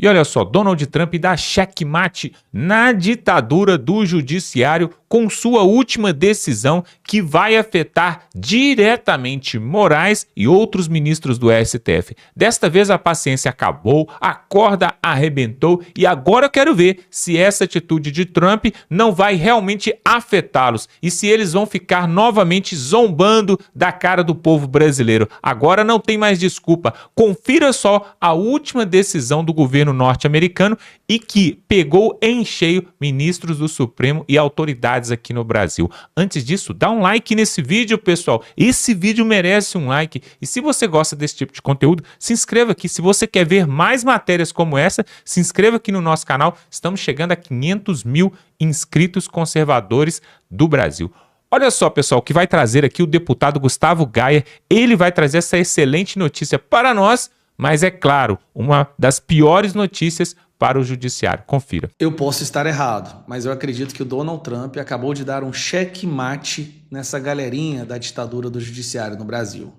E olha só, Donald Trump dá checkmate na ditadura do judiciário com sua última decisão que vai afetar diretamente Moraes e outros ministros do STF. Desta vez a paciência acabou, a corda arrebentou e agora eu quero ver se essa atitude de Trump não vai realmente afetá-los e se eles vão ficar novamente zombando da cara do povo brasileiro. Agora não tem mais desculpa. Confira só a última decisão do governo norte-americano e que pegou em cheio ministros do Supremo e autoridades aqui no Brasil. Antes disso, dá um like nesse vídeo, pessoal. Esse vídeo merece um like. E se você gosta desse tipo de conteúdo, se inscreva aqui. Se você quer ver mais matérias como essa, se inscreva aqui no nosso canal. Estamos chegando a 500 mil inscritos conservadores do Brasil. Olha só, pessoal, que vai trazer aqui o deputado Gustavo Gayer. Ele vai trazer essa excelente notícia para nós, mas é claro, uma das piores notícias para o judiciário. Confira. Eu posso estar errado, mas eu acredito que o Donald Trump acabou de dar um checkmate nessa galerinha da ditadura do judiciário no Brasil.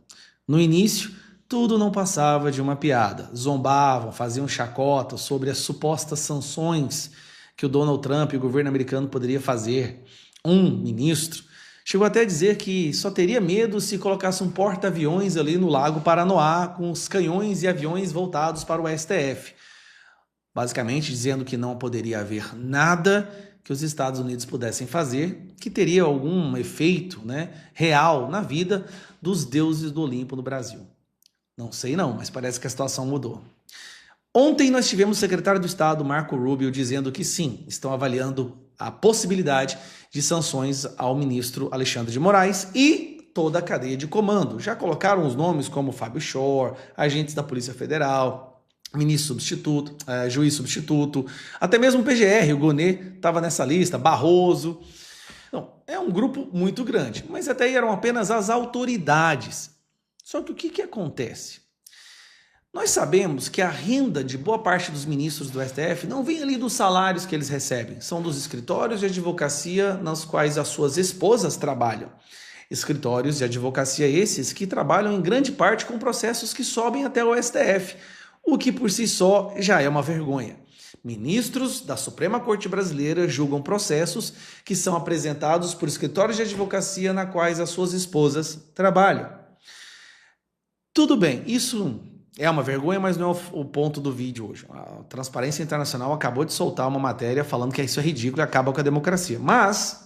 No início, tudo não passava de uma piada. Zombavam, faziam chacota sobre as supostas sanções que o Donald Trump e o governo americano poderia fazer. Um ministro chegou até a dizer que só teria medo se colocasse um porta-aviões ali no Lago Paranoá com os canhões e aviões voltados para o STF. Basicamente dizendo que não poderia haver nada que os Estados Unidos pudessem fazer que teria algum efeito, real na vida dos deuses do Olimpo no Brasil. Não sei não, mas parece que a situação mudou. Ontem nós tivemos o secretário do Estado, Marco Rubio, dizendo que sim, estão avaliando a possibilidade de sanções ao ministro Alexandre de Moraes e toda a cadeia de comando. Já colocaram os nomes como Fábio Shor, agentes da Polícia Federal, ministro substituto, juiz substituto, até mesmo o PGR, o Gonê estava nessa lista, Barroso. Então, é um grupo muito grande, mas até aí eram apenas as autoridades. Só que o que acontece? Nós sabemos que a renda de boa parte dos ministros do STF não vem ali dos salários que eles recebem, são dos escritórios de advocacia nas quais as suas esposas trabalham. Escritórios de advocacia esses que trabalham em grande parte com processos que sobem até o STF, o que por si só já é uma vergonha. Ministros da Suprema Corte Brasileira julgam processos que são apresentados por escritórios de advocacia na quais as suas esposas trabalham. Tudo bem, isso é uma vergonha, mas não é o ponto do vídeo hoje. A Transparência Internacional acabou de soltar uma matéria falando que isso é ridículo e acaba com a democracia. Mas,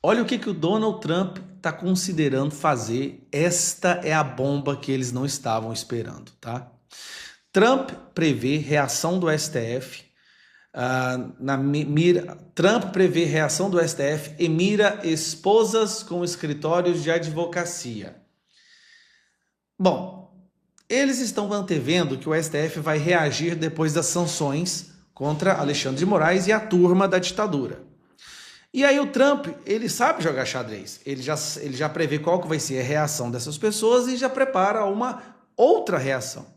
olha o que o Donald Trump está considerando fazer. Esta é a bomba que eles não estavam esperando, tá? Trump prevê reação do STF Trump prevê reação do STF e mira esposas com escritórios de advocacia. Bom, eles estão antevendo que o STF vai reagir depois das sanções contra Alexandre de Moraes e a turma da ditadura. E aí o Trump, ele sabe jogar xadrez, ele já prevê qual que vai ser a reação dessas pessoas e já prepara uma outra reação.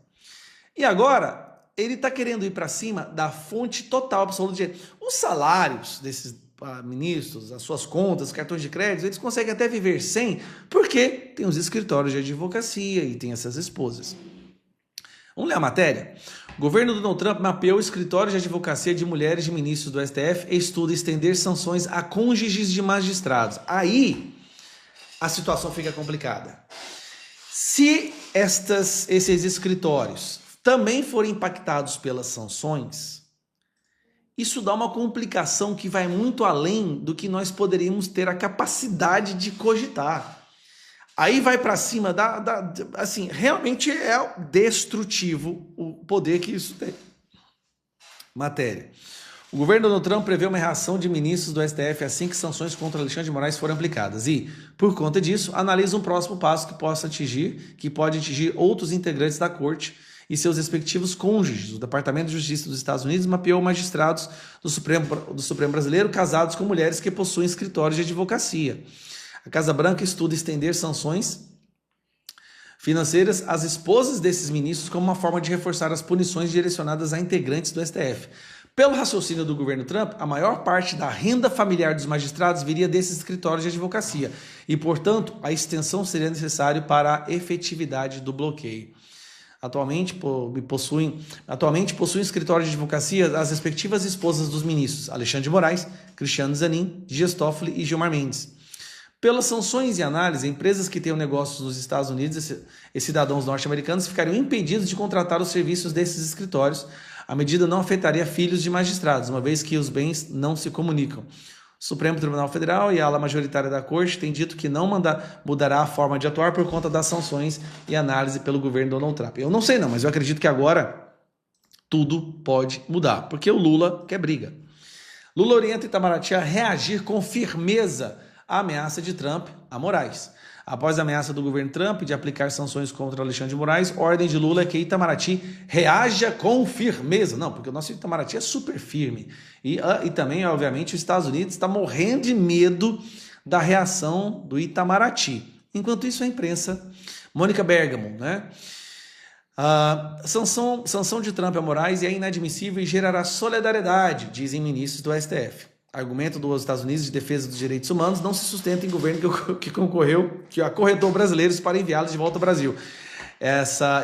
E agora, ele está querendo ir para cima da fonte total, absoluta de dinheiro. Os salários desses ministros, as suas contas, cartões de crédito, eles conseguem até viver sem, porque tem os escritórios de advocacia e tem essas esposas. Vamos ler a matéria? O governo do Donald Trump mapeou escritórios de advocacia de mulheres de ministros do STF e estuda estender sanções a cônjuges de magistrados. Aí a situação fica complicada. Se esses escritórios também forem impactados pelas sanções, isso dá uma complicação que vai muito além do que nós poderíamos ter a capacidade de cogitar. Aí vai para cima assim, realmente é destrutivo o poder que isso tem. Matéria. O governo Donald Trump prevê uma reação de ministros do STF assim que sanções contra Alexandre de Moraes forem aplicadas e, por conta disso, analisa um próximo passo que pode atingir outros integrantes da corte e seus respectivos cônjuges. O Departamento de Justiça dos Estados Unidos mapeou magistrados do Supremo brasileiro casados com mulheres que possuem escritórios de advocacia. A Casa Branca estuda estender sanções financeiras às esposas desses ministros como uma forma de reforçar as punições direcionadas a integrantes do STF. Pelo raciocínio do governo Trump, a maior parte da renda familiar dos magistrados viria desses escritórios de advocacia e, portanto, a extensão seria necessária para a efetividade do bloqueio. Atualmente possuem escritório de advocacia as respectivas esposas dos ministros Alexandre de Moraes, Cristiano Zanin, Dias Toffoli e Gilmar Mendes. Pelas sanções e análise, empresas que tenham negócios nos Estados Unidos e cidadãos norte-americanos ficariam impedidos de contratar os serviços desses escritórios. A medida não afetaria filhos de magistrados, uma vez que os bens não se comunicam. O Supremo Tribunal Federal e a ala majoritária da Corte têm dito que não mudará a forma de atuar por conta das sanções e análise pelo governo Donald Trump. Eu não sei não, mas eu acredito que agora tudo pode mudar, porque o Lula quer briga. Lula orienta Itamaraty a reagir com firmeza à ameaça de Trump a Moraes. Após a ameaça do governo Trump de aplicar sanções contra Alexandre de Moraes, ordem de Lula é que Itamaraty reaja com firmeza. Não, porque o nosso Itamaraty é super firme. E também, obviamente, os Estados Unidos está morrendo de medo da reação do Itamaraty. Enquanto isso, a imprensa, Mônica Bergamo, né? Sanção de Trump a Moraes é inadmissível e gerará solidariedade, dizem ministros do STF. Argumento dos Estados Unidos de defesa dos direitos humanos não se sustenta em governo que acorrentou brasileiros para enviá-los de volta ao Brasil.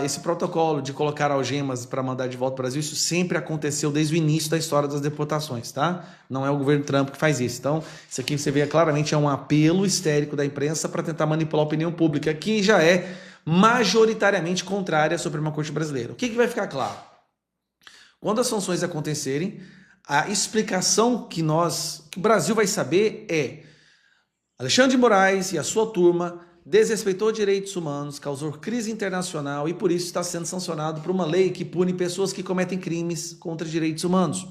Esse protocolo de colocar algemas para mandar de volta ao Brasil, isso sempre aconteceu desde o início da história das deportações, tá? Não é o governo Trump que faz isso. Então, isso aqui você vê claramente é um apelo histérico da imprensa para tentar manipular a opinião pública, que já é majoritariamente contrária à Suprema Corte Brasileira. O que vai ficar claro? Quando as sanções acontecerem, a explicação que o Brasil vai saber é: Alexandre de Moraes e a sua turma desrespeitou direitos humanos, causou crise internacional e por isso está sendo sancionado por uma lei que pune pessoas que cometem crimes contra direitos humanos.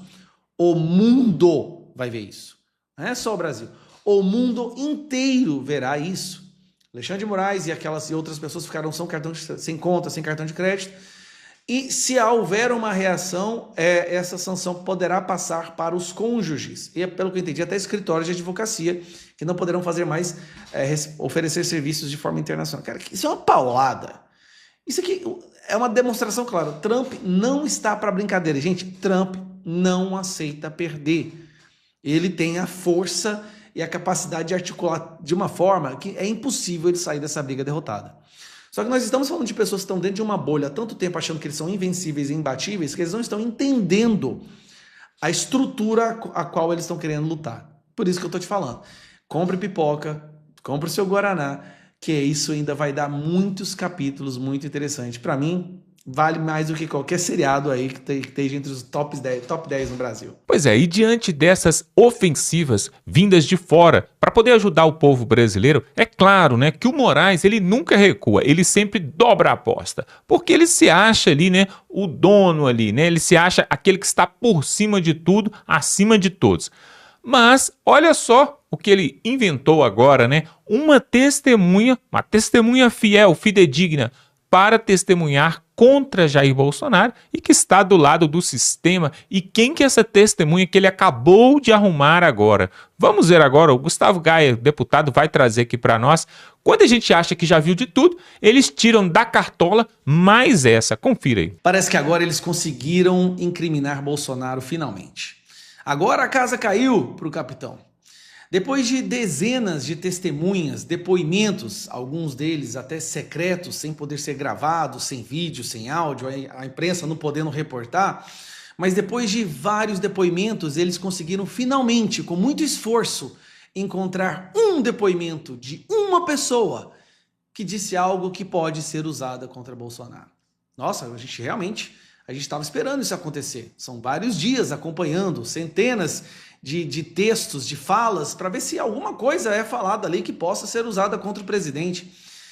O mundo vai ver isso. Não é só o Brasil. O mundo inteiro verá isso. Alexandre de Moraes e aquelas e outras pessoas ficaram sem conta, sem cartão de crédito. E se houver uma reação, essa sanção poderá passar para os cônjuges. E, pelo que eu entendi, até escritórios de advocacia, que não poderão fazer mais, oferecer serviços de forma internacional. Cara, isso é uma paulada. Isso aqui é uma demonstração clara. Trump não está para brincadeira. Gente, Trump não aceita perder. Ele tem a força e a capacidade de articular de uma forma que é impossível ele sair dessa briga derrotada. Só que nós estamos falando de pessoas que estão dentro de uma bolha há tanto tempo achando que eles são invencíveis e imbatíveis, que eles não estão entendendo a estrutura a qual eles estão querendo lutar. Por isso que eu estou te falando. Compre pipoca, compre o seu Guaraná, que isso ainda vai dar muitos capítulos muito interessantes. Para mim, vale mais do que qualquer seriado aí que esteja entre os top 10 no Brasil. Pois é, e diante dessas ofensivas vindas de fora para poder ajudar o povo brasileiro, é claro, né, que o Moraes ele nunca recua, ele sempre dobra a aposta, porque ele se acha ali, né, o dono ali, né, ele se acha aquele que está por cima de tudo, acima de todos. Mas olha só o que ele inventou agora, né, uma testemunha fiel, fidedigna, para testemunhar contra Jair Bolsonaro e que está do lado do sistema. E quem que é essa testemunha que ele acabou de arrumar agora? Vamos ver agora, o Gustavo Gaia, deputado, vai trazer aqui para nós. Quando a gente acha que já viu de tudo, eles tiram da cartola mais essa. Confira aí. Parece que agora eles conseguiram incriminar Bolsonaro finalmente. Agora a casa caiu para o capitão. Depois de dezenas de testemunhas, depoimentos, alguns deles até secretos, sem poder ser gravados, sem vídeo, sem áudio, a imprensa não podendo reportar, mas depois de vários depoimentos, eles conseguiram finalmente, com muito esforço, encontrar um depoimento de uma pessoa que disse algo que pode ser usado contra Bolsonaro. Nossa, a gente estava esperando isso acontecer. São vários dias acompanhando, centenas de textos, de falas, para ver se alguma coisa é falada ali que possa ser usada contra o presidente.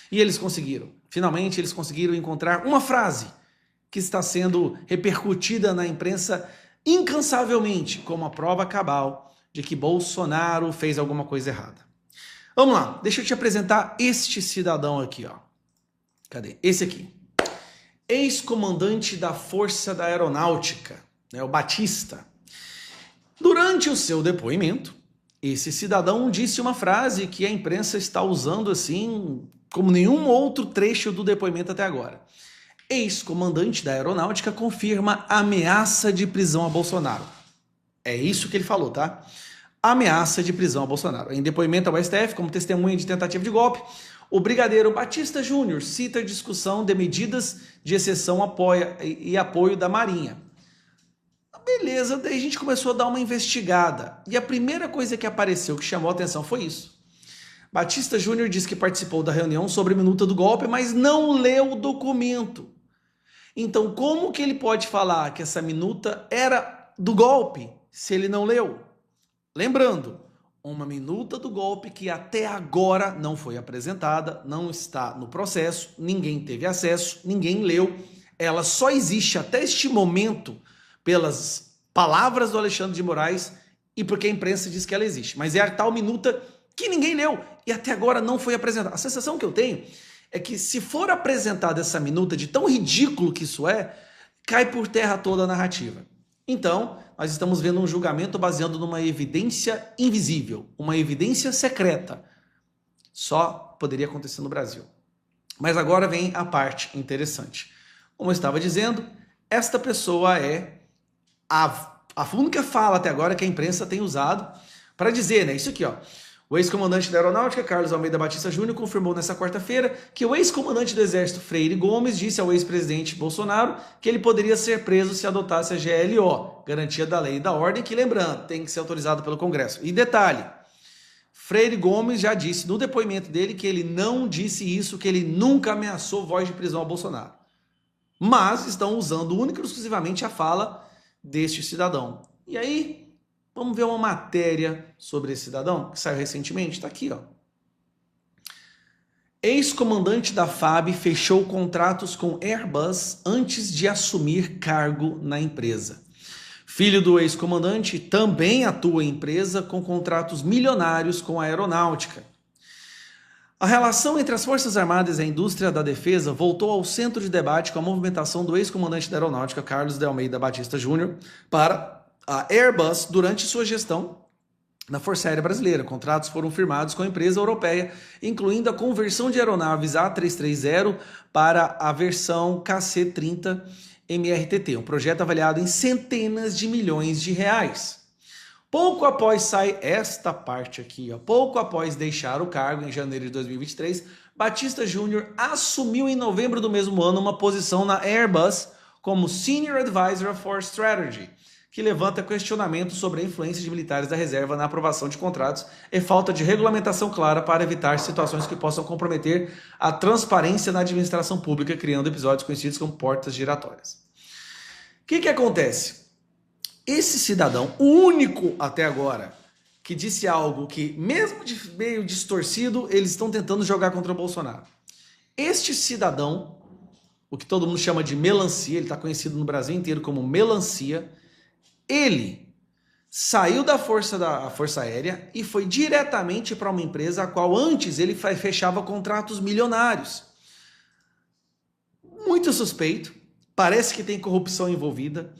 E eles conseguiram. Finalmente, eles conseguiram encontrar uma frase que está sendo repercutida na imprensa incansavelmente como a prova cabal de que Bolsonaro fez alguma coisa errada. Vamos lá, deixa eu te apresentar este cidadão aqui, ó. Cadê? Esse aqui. Ex-comandante da Força da Aeronáutica, né, o Batista. Durante o seu depoimento, esse cidadão disse uma frase que a imprensa está usando assim como nenhum outro trecho do depoimento até agora. Ex-comandante da Aeronáutica confirma ameaça de prisão a Bolsonaro. É isso que ele falou, tá? Ameaça de prisão a Bolsonaro. Em depoimento ao STF, como testemunha de tentativa de golpe, O brigadeiro Batista Júnior cita a discussão de medidas de exceção e apoio da Marinha. Beleza, daí a gente começou a dar uma investigada. E a primeira coisa que apareceu, que chamou a atenção, foi isso. Batista Júnior disse que participou da reunião sobre a minuta do golpe, mas não leu o documento. Então, como que ele pode falar que essa minuta era do golpe, se ele não leu? Lembrando, uma minuta do golpe que até agora não foi apresentada, não está no processo, ninguém teve acesso, ninguém leu. Ela só existe até este momento pelas palavras do Alexandre de Moraes e porque a imprensa diz que ela existe. Mas é a tal minuta que ninguém leu e até agora não foi apresentada. A sensação que eu tenho é que se for apresentada essa minuta de tão ridículo que isso é, cai por terra toda a narrativa. Então, nós estamos vendo um julgamento baseado numa evidência invisível, uma evidência secreta. Só poderia acontecer no Brasil. Mas agora vem a parte interessante. Como eu estava dizendo, esta pessoa é a única fala até agora que a imprensa tem usado para dizer, né? Isso aqui, ó. O ex-comandante da Aeronáutica, Carlos Almeida Batista Júnior, confirmou nesta quarta-feira que o ex-comandante do Exército, Freire Gomes, disse ao ex-presidente Bolsonaro que ele poderia ser preso se adotasse a GLO, garantia da lei e da ordem, que, lembrando, tem que ser autorizado pelo Congresso. E detalhe, Freire Gomes já disse no depoimento dele que ele não disse isso, que ele nunca ameaçou voz de prisão ao Bolsonaro. Mas estão usando única e exclusivamente a fala deste cidadão. E aí, vamos ver uma matéria sobre esse cidadão que saiu recentemente. Está aqui, ó. Ex-comandante da FAB fechou contratos com Airbus antes de assumir cargo na empresa. Filho do ex-comandante também atua em empresa com contratos milionários com a aeronáutica. A relação entre as Forças Armadas e a indústria da defesa voltou ao centro de debate com a movimentação do ex-comandante da aeronáutica, Carlos de Almeida Batista Júnior, para a Airbus durante sua gestão na Força Aérea Brasileira. Contratos foram firmados com a empresa europeia, incluindo a conversão de aeronaves A330 para a versão KC-30 MRTT, um projeto avaliado em centenas de milhões de reais. Pouco após sair esta parte aqui, ó, pouco após deixar o cargo em janeiro de 2023, Batista Júnior assumiu em novembro do mesmo ano uma posição na Airbus como Senior Advisor for Strategy, que levanta questionamentos sobre a influência de militares da reserva na aprovação de contratos e falta de regulamentação clara para evitar situações que possam comprometer a transparência na administração pública, criando episódios conhecidos como portas giratórias. O que acontece? Esse cidadão, o único até agora, que disse algo que, mesmo meio distorcido, eles estão tentando jogar contra o Bolsonaro. Este cidadão, o que todo mundo chama de melancia, ele está conhecido no Brasil inteiro como melancia, ele saiu da Força Aérea e foi diretamente para uma empresa a qual antes ele fechava contratos milionários. Muito suspeito, parece que tem corrupção envolvida.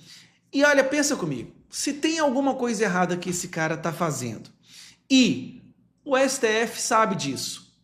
E olha, pensa comigo, se tem alguma coisa errada que esse cara está fazendo e o STF sabe disso,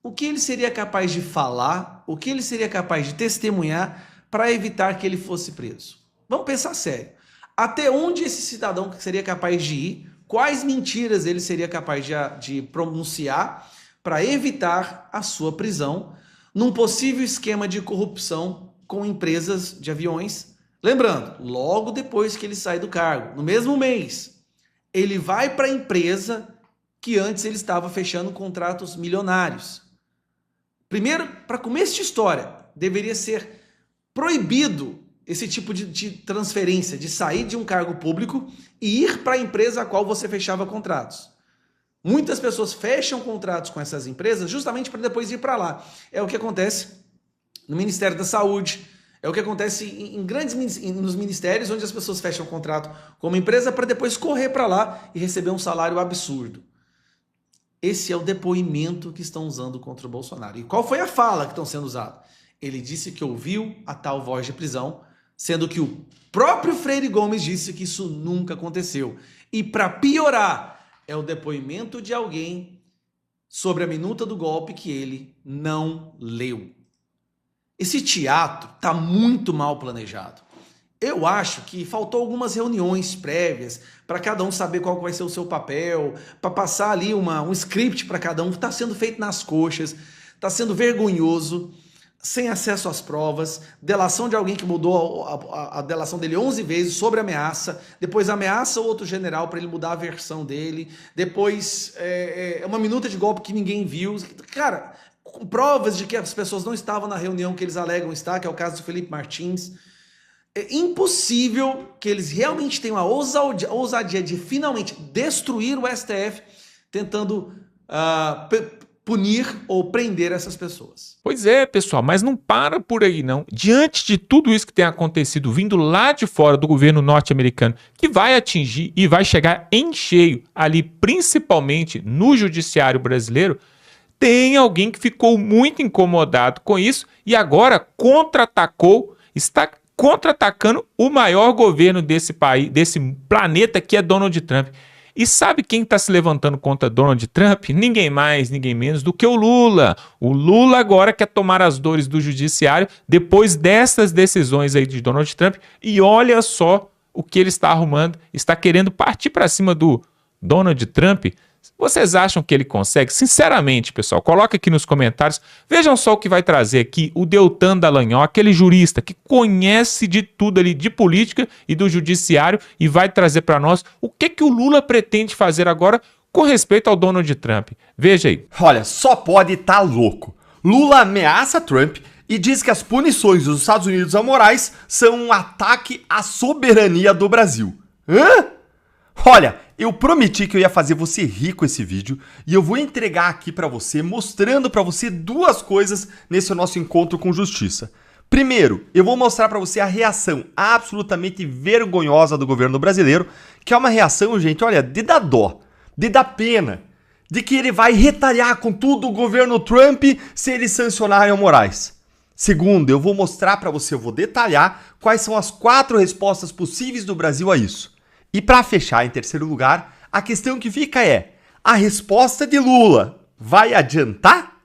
o que ele seria capaz de falar, o que ele seria capaz de testemunhar para evitar que ele fosse preso? Vamos pensar sério. Até onde esse cidadão seria capaz de ir? Quais mentiras ele seria capaz de pronunciar para evitar a sua prisão num possível esquema de corrupção com empresas de aviões? Lembrando, logo depois que ele sai do cargo, no mesmo mês, ele vai para a empresa que antes ele estava fechando contratos milionários. Primeiro, para começo de história, deveria ser proibido esse tipo de transferência, de sair de um cargo público e ir para a empresa a qual você fechava contratos. Muitas pessoas fecham contratos com essas empresas justamente para depois ir para lá. É o que acontece no Ministério da Saúde, é o que acontece nos ministérios onde as pessoas fecham um contrato com uma empresa para depois correr para lá e receber um salário absurdo. Esse é o depoimento que estão usando contra o Bolsonaro. E qual foi a fala que estão sendo usada? Ele disse que ouviu a tal voz de prisão, sendo que o próprio Freire Gomes disse que isso nunca aconteceu. E para piorar, é o depoimento de alguém sobre a minuta do golpe que ele não leu. Esse teatro está muito mal planejado. Eu acho que faltou algumas reuniões prévias para cada um saber qual vai ser o seu papel, para passar ali um script para cada um, que está sendo feito nas coxas, está sendo vergonhoso, sem acesso às provas, delação de alguém que mudou a delação dele 11 vezes sobre ameaça, depois ameaça o outro general para ele mudar a versão dele, depois uma minuta de golpe que ninguém viu. Cara, com provas de que as pessoas não estavam na reunião que eles alegam estar, que é o caso do Felipe Martins. É impossível que eles realmente tenham a ousadia de finalmente destruir o STF, tentando punir ou prender essas pessoas. Pois é, pessoal, mas não para por aí não. Diante de tudo isso que tem acontecido vindo lá de fora do governo norte-americano, que vai atingir e vai chegar em cheio ali, principalmente no judiciário brasileiro, tem alguém que ficou muito incomodado com isso e agora contra-atacou, está contra-atacando o maior governo desse país, desse planeta, que é Donald Trump. E sabe quem está se levantando contra Donald Trump? Ninguém mais, ninguém menos do que o Lula. O Lula agora quer tomar as dores do judiciário depois dessas decisões aí de Donald Trump. E olha só o que ele está arrumando. Está querendo partir para cima do Donald Trump. Vocês acham que ele consegue? Sinceramente, pessoal, coloca aqui nos comentários. Vejam só o que vai trazer aqui o Deltan Dallagnol, aquele jurista que conhece de tudo ali, de política e do judiciário, e vai trazer para nós o que o Lula pretende fazer agora com respeito ao Donald Trump. Veja aí. Olha, só pode estar louco. Lula ameaça Trump e diz que as punições dos Estados Unidos a Moraes são um ataque à soberania do Brasil. Hã? Olha, eu prometi que eu ia fazer você rir com esse vídeo e eu vou entregar aqui pra você, mostrando pra você duas coisas nesse nosso encontro com justiça. Primeiro, eu vou mostrar pra você a reação absolutamente vergonhosa do governo brasileiro, que é uma reação, gente, olha, de dar dó, de dar pena, de que ele vai retalhar com tudo o governo Trump se eles sancionarem o Moraes. Segundo, eu vou mostrar pra você, eu vou detalhar quais são as 4 respostas possíveis do Brasil a isso. E para fechar, em terceiro lugar, a questão que fica é: a resposta de Lula vai adiantar?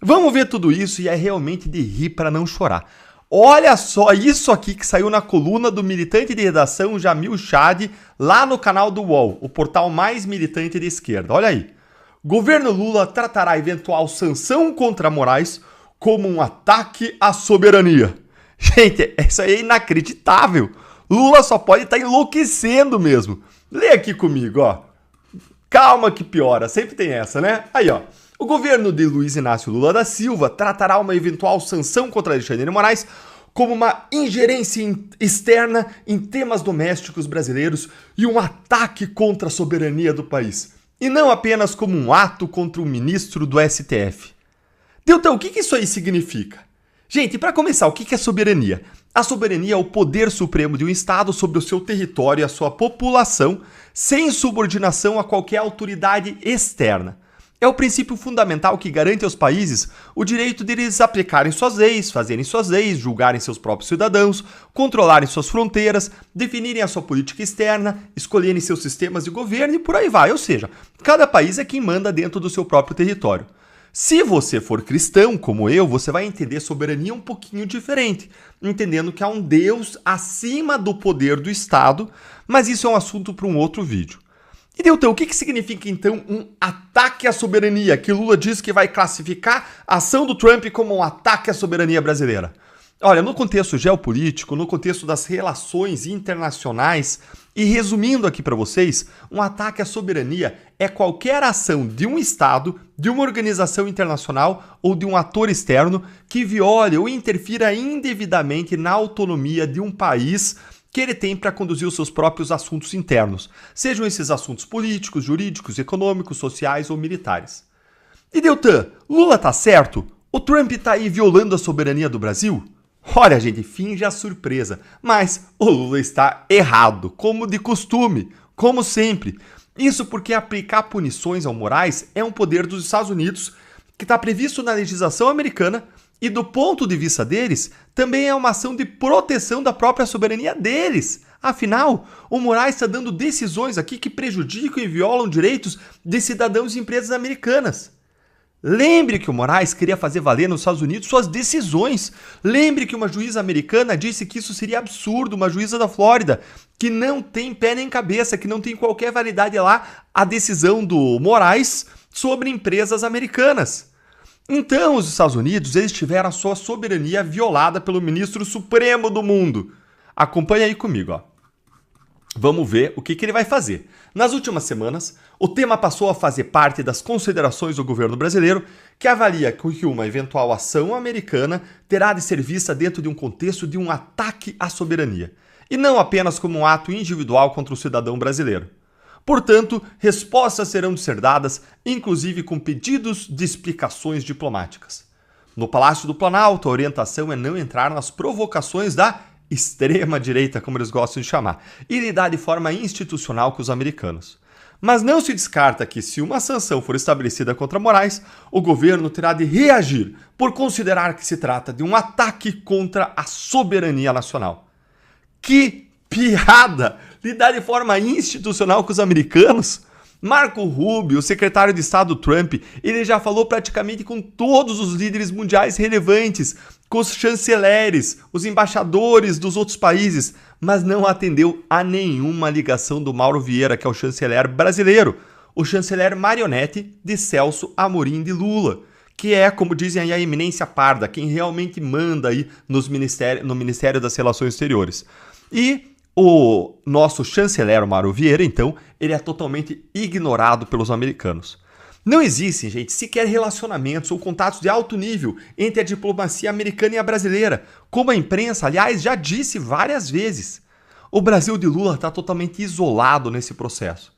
Vamos ver tudo isso e é realmente de rir para não chorar. Olha só isso aqui que saiu na coluna do militante de redação Jamil Chad, lá no canal do UOL, o portal mais militante de esquerda. Olha aí. Governo Lula tratará eventual sanção contra Moraes como um ataque à soberania. Gente, isso aí é inacreditável. Lula só pode estar enlouquecendo mesmo. Lê aqui comigo, ó. Calma que piora, sempre tem essa, né? Aí, ó. O governo de Luiz Inácio Lula da Silva tratará uma eventual sanção contra Alexandre de Moraes como uma ingerência externa em temas domésticos brasileiros e um ataque contra a soberania do país. E não apenas como um ato contra um ministro do STF. Deltan, o que isso aí significa? Gente, para começar, o que é soberania? A soberania é o poder supremo de um Estado sobre o seu território e a sua população, sem subordinação a qualquer autoridade externa. É o princípio fundamental que garante aos países o direito de eles aplicarem suas leis, fazerem suas leis, julgarem seus próprios cidadãos, controlarem suas fronteiras, definirem a sua política externa, escolherem seus sistemas de governo e por aí vai. Ou seja, cada país é quem manda dentro do seu próprio território. Se você for cristão, como eu, você vai entender soberania um pouquinho diferente, entendendo que há um Deus acima do poder do Estado, mas isso é um assunto para um outro vídeo. E Deltan, o que significa então um ataque à soberania, que Lula diz que vai classificar a ação do Trump como um ataque à soberania brasileira? Olha, no contexto geopolítico, no contexto das relações internacionais, e resumindo aqui para vocês, um ataque à soberania é qualquer ação de um Estado, de uma organização internacional ou de um ator externo que viole ou interfira indevidamente na autonomia de um país que ele tem para conduzir os seus próprios assuntos internos, sejam esses assuntos políticos, jurídicos, econômicos, sociais ou militares. E Deltan, Lula tá certo? O Trump tá aí violando a soberania do Brasil? Olha, gente, finge a surpresa, mas o Lula está errado, como de costume, como sempre. Isso porque aplicar punições ao Moraes é um poder dos Estados Unidos que está previsto na legislação americana e, do ponto de vista deles, também é uma ação de proteção da própria soberania deles. Afinal, o Moraes está dando decisões aqui que prejudicam e violam direitos de cidadãos e empresas americanas. Lembre que o Moraes queria fazer valer nos Estados Unidos suas decisões. Lembre que uma juíza americana disse que isso seria absurdo, uma juíza da Flórida, que não tem pé nem cabeça, que não tem qualquer validade lá a decisão do Moraes sobre empresas americanas. Então, os Estados Unidos, eles tiveram a sua soberania violada pelo ministro supremo do mundo. Acompanha aí comigo, ó. Vamos ver o que ele vai fazer. Nas últimas semanas, o tema passou a fazer parte das considerações do governo brasileiro, que avalia que uma eventual ação americana terá de ser vista dentro de um contexto de um ataque à soberania, e não apenas como um ato individual contra o cidadão brasileiro. Portanto, respostas serão de ser dadas, inclusive com pedidos de explicações diplomáticas. No Palácio do Planalto, a orientação é não entrar nas provocações da extrema-direita, como eles gostam de chamar, e lidar de forma institucional com os americanos. Mas não se descarta que, se uma sanção for estabelecida contra Moraes, o governo terá de reagir por considerar que se trata de um ataque contra a soberania nacional. Que piada! Lidar de forma institucional com os americanos? Marco Rubio, o secretário de Estado Trump, ele já falou praticamente com todos os líderes mundiais relevantes, com os chanceleres, os embaixadores dos outros países, mas não atendeu a nenhuma ligação do Mauro Vieira, que é o chanceler brasileiro, o chanceler marionete de Celso Amorim de Lula, que é, como dizem aí, a eminência parda, quem realmente manda aí no Ministério das Relações Exteriores. E o nosso chanceler Mauro Vieira, então, ele é totalmente ignorado pelos americanos. Não existem, gente, sequer relacionamentos ou contatos de alto nível entre a diplomacia americana e a brasileira, como a imprensa, aliás, já disse várias vezes. O Brasil de Lula está totalmente isolado nesse processo.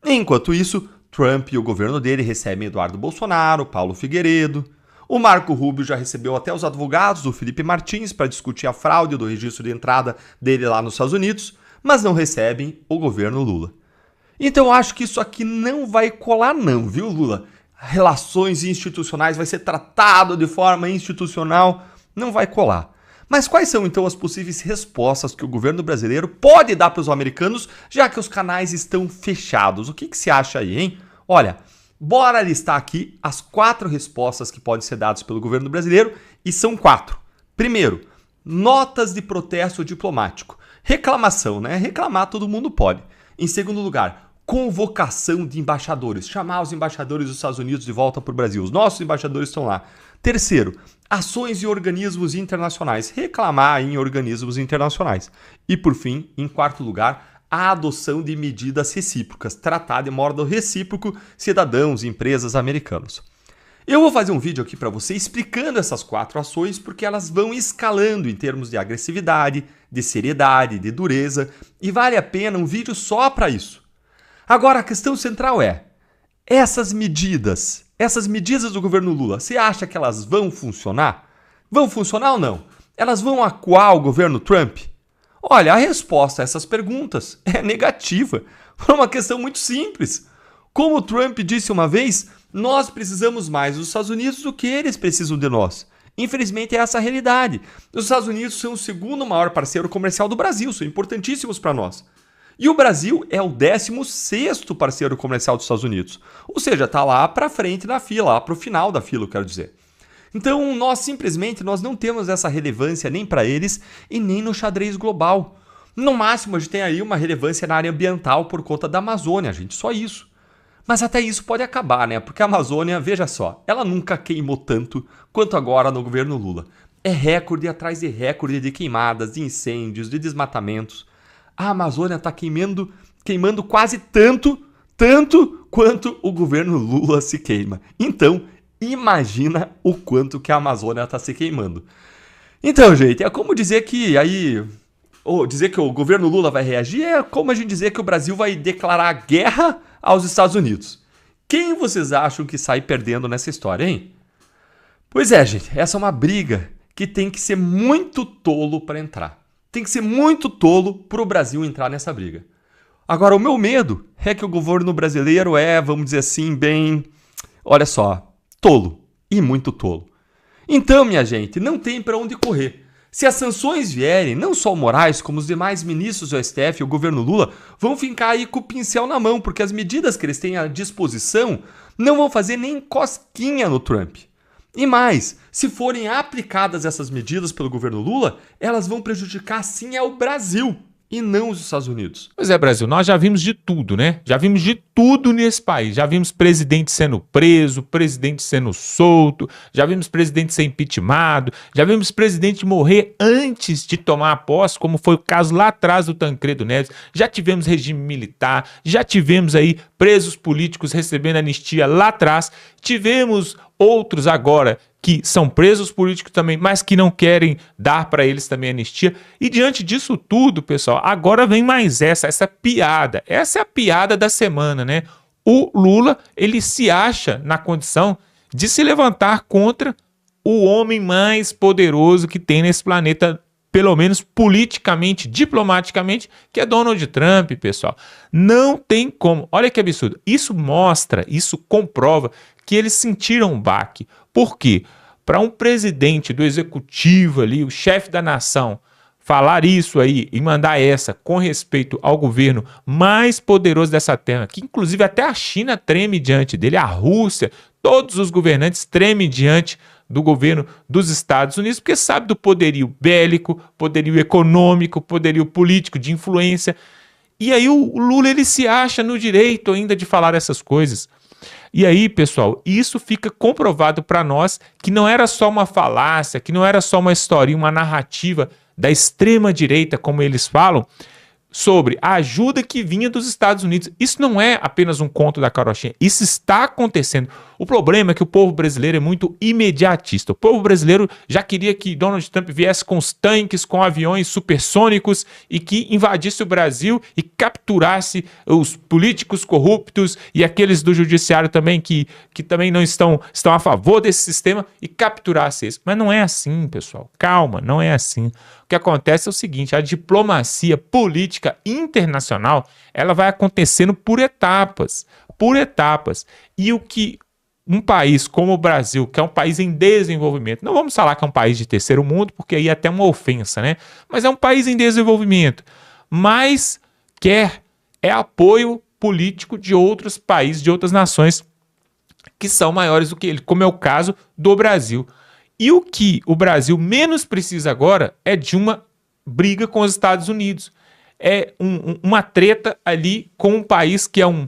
Enquanto isso, Trump e o governo dele recebem Eduardo Bolsonaro, Paulo Figueiredo. O Marco Rubio já recebeu até os advogados do Felipe Martins para discutir a fraude do registro de entrada dele lá nos Estados Unidos, mas não recebem o governo Lula. Então eu acho que isso aqui não vai colar não, viu, Lula? Relações institucionais vai ser tratado de forma institucional, não vai colar. Mas quais são então as possíveis respostas que o governo brasileiro pode dar para os americanos, já que os canais estão fechados? O que você acha aí, hein? Olha, bora listar aqui as 4 respostas que podem ser dadas pelo governo brasileiro, e são 4. Primeiro, notas de protesto diplomático. Reclamação, né? Reclamar todo mundo pode. Em segundo lugar, convocação de embaixadores. Chamar os embaixadores dos Estados Unidos de volta para o Brasil. Os nossos embaixadores estão lá. Terceiro, ações em organismos internacionais. Reclamar em organismos internacionais. E por fim, em quarto lugar, a adoção de medidas recíprocas. Tratar de modo recíproco cidadãos e empresas americanos. Eu vou fazer um vídeo aqui para você explicando essas 4 ações porque elas vão escalando em termos de agressividade, de seriedade, de dureza e vale a pena um vídeo só para isso. Agora a questão central é, essas medidas do governo Lula, você acha que elas vão funcionar? Vão funcionar ou não? Elas vão acuar o governo Trump? Olha, a resposta a essas perguntas é negativa, por uma questão muito simples. Como o Trump disse uma vez, nós precisamos mais dos Estados Unidos do que eles precisam de nós. Infelizmente é essa a realidade. Os Estados Unidos são o segundo maior parceiro comercial do Brasil, são importantíssimos para nós. E o Brasil é o 16º parceiro comercial dos Estados Unidos. Ou seja, está lá para frente na fila, lá para o final da fila, eu quero dizer. Então nós não temos essa relevância nem para eles e nem no xadrez global. No máximo a gente tem aí uma relevância na área ambiental por conta da Amazônia, gente, só isso. Mas até isso pode acabar, né? Porque a Amazônia, veja só, ela nunca queimou tanto quanto agora no governo Lula. É recorde atrás de recorde de queimadas, de incêndios, de desmatamentos. A Amazônia está queimando quase tanto quanto o governo Lula se queima. Então, imagina o quanto que a Amazônia está se queimando. Então, gente, é como dizer que dizer que o governo Lula vai reagir é como a gente dizer que o Brasil vai declarar guerra aos Estados Unidos. Quem vocês acham que sai perdendo nessa história, hein? Pois é, gente, essa é uma briga que tem que ser muito tolo para entrar. Tem que ser muito tolo para o Brasil entrar nessa briga. Agora, o meu medo é que o governo brasileiro vamos dizer assim, bem, olha só, tolo e muito tolo. Então, minha gente, não tem para onde correr. Se as sanções vierem, não só o Moraes, como os demais ministros do STF e o governo Lula vão ficar aí com o pincel na mão, porque as medidas que eles têm à disposição não vão fazer nem cosquinha no Trump. E mais, se forem aplicadas essas medidas pelo governo Lula, elas vão prejudicar sim ao Brasil e não os Estados Unidos. Pois é, Brasil, nós já vimos de tudo, né? Já vimos de tudo nesse país. Já vimos presidente sendo preso, presidente sendo solto, já vimos presidente ser impeachmentado, já vimos presidente morrer antes de tomar a posse, como foi o caso lá atrás do Tancredo Neves. Já tivemos regime militar, já tivemos aí presos políticos recebendo anistia lá atrás, tivemos outros agora que são presos políticos também, mas que não querem dar para eles também anistia. E diante disso tudo, pessoal, agora vem mais essa piada. Essa é a piada da semana, né? O Lula, ele se acha na condição de se levantar contra o homem mais poderoso que tem nesse planeta, pelo menos politicamente, diplomaticamente, que é Donald Trump, pessoal. Não tem como. Olha que absurdo. Isso mostra, isso comprova que eles sentiram um baque. Por quê? Para um presidente do executivo ali, o chefe da nação, falar isso aí e mandar essa com respeito ao governo mais poderoso dessa terra, que inclusive até a China treme diante dele, a Rússia, todos os governantes tremem diante do governo dos Estados Unidos, porque sabe do poderio bélico, poderio econômico, poderio político, de influência. E aí o Lula, ele se acha no direito ainda de falar essas coisas. E aí, pessoal, isso fica comprovado para nós que não era só uma falácia, que não era só uma historinha, uma narrativa da extrema-direita, como eles falam, sobre a ajuda que vinha dos Estados Unidos. Isso não é apenas um conto da carochinha, isso está acontecendo. O problema é que o povo brasileiro é muito imediatista. O povo brasileiro já queria que Donald Trump viesse com os tanques, com aviões supersônicos e que invadisse o Brasil e capturasse os políticos corruptos e aqueles do judiciário também que também não estão a favor desse sistema e capturasse eles. Mas não é assim, pessoal. Calma, não é assim. O que acontece é o seguinte, a diplomacia política internacional, ela vai acontecendo por etapas. E o que um país como o Brasil, que é um país em desenvolvimento, não vamos falar que é um país de terceiro mundo, porque aí é até uma ofensa, né? Mas é um país em desenvolvimento, mas quer apoio político de outros países, de outras nações que são maiores do que ele, como é o caso do Brasil. E o que o Brasil menos precisa agora é de uma briga com os Estados Unidos. É uma treta ali com um país que é um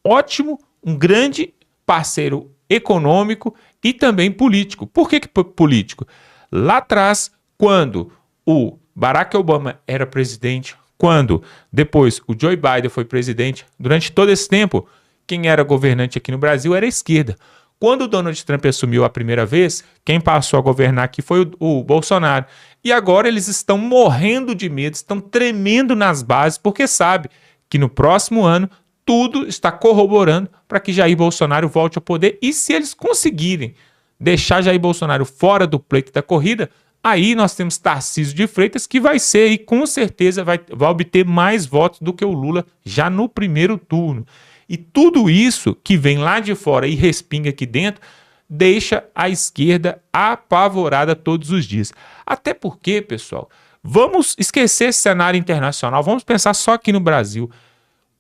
ótimo, um grande parceiro econômico e também político. Por que político? Lá atrás, quando o Barack Obama era presidente, quando depois o Joe Biden foi presidente, durante todo esse tempo, quem era governante aqui no Brasil era a esquerda. Quando o Donald Trump assumiu a primeira vez, quem passou a governar aqui foi o Bolsonaro. E agora eles estão morrendo de medo, estão tremendo nas bases, porque sabe que no próximo ano tudo está corroborando para que Jair Bolsonaro volte ao poder. E se eles conseguirem deixar Jair Bolsonaro fora do pleito da corrida, aí nós temos Tarcísio de Freitas, que vai ser e com certeza vai obter mais votos do que o Lula já no primeiro turno. E tudo isso que vem lá de fora e respinga aqui dentro, deixa a esquerda apavorada todos os dias. Até porque, pessoal, vamos esquecer esse cenário internacional, vamos pensar só aqui no Brasil.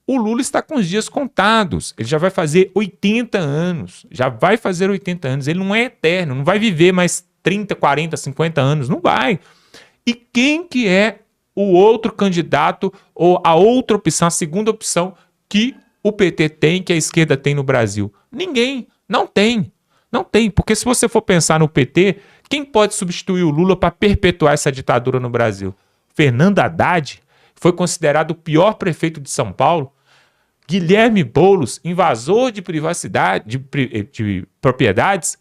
O Lula está com os dias contados, ele já vai fazer 80 anos, ele não é eterno, não vai viver mais 30, 40, 50 anos, não vai. E quem que é o outro candidato ou a outra opção, a segunda opção que o PT tem, que a esquerda tem no Brasil? Ninguém, não tem, porque se você for pensar no PT, quem pode substituir o Lula para perpetuar essa ditadura no Brasil? Fernando Haddad foi considerado o pior prefeito de São Paulo. Guilherme Boulos, invasor de privacidade, de propriedades.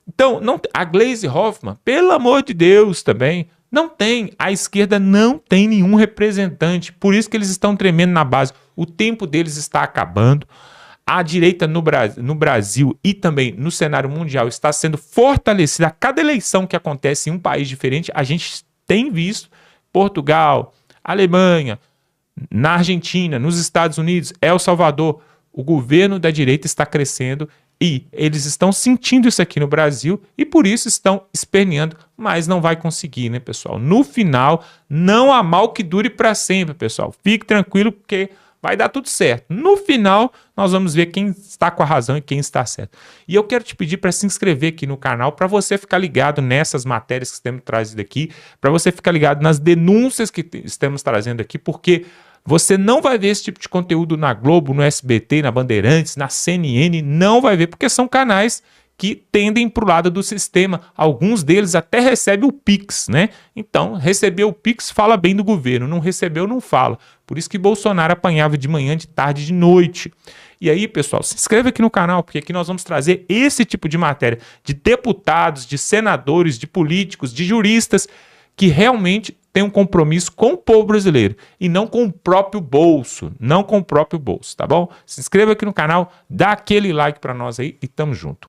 Então, a Gleisi Hoffmann, pelo amor de Deus também, não tem. A esquerda não tem nenhum representante, por isso que eles estão tremendo na base. O tempo deles está acabando. A direita no Brasil e também no cenário mundial está sendo fortalecida. A cada eleição que acontece em um país diferente, a gente tem visto Portugal, Alemanha, na Argentina, nos Estados Unidos, El Salvador, o governo da direita está crescendo e eles estão sentindo isso aqui no Brasil e por isso estão esperneando, mas não vai conseguir, né, pessoal? No final, não há mal que dure para sempre, pessoal. Fique tranquilo porque vai dar tudo certo. No final, nós vamos ver quem está com a razão e quem está certo. E eu quero te pedir para se inscrever aqui no canal, para você ficar ligado nessas matérias que temos trazido aqui, para você ficar ligado nas denúncias que estamos trazendo aqui, porque você não vai ver esse tipo de conteúdo na Globo, no SBT, na Bandeirantes, na CNN, não vai ver, porque são canais que tendem para o lado do sistema. Alguns deles até recebem o Pix, né? Então, recebeu o Pix, fala bem do governo. Não recebeu, não fala. Por isso que Bolsonaro apanhava de manhã, de tarde, de noite. E aí, pessoal, se inscreve aqui no canal, porque aqui nós vamos trazer esse tipo de matéria de deputados, de senadores, de políticos, de juristas, que realmente tem um compromisso com o povo brasileiro e não com o próprio bolso, tá bom? Se inscreva aqui no canal, dá aquele like para nós aí e tamo junto.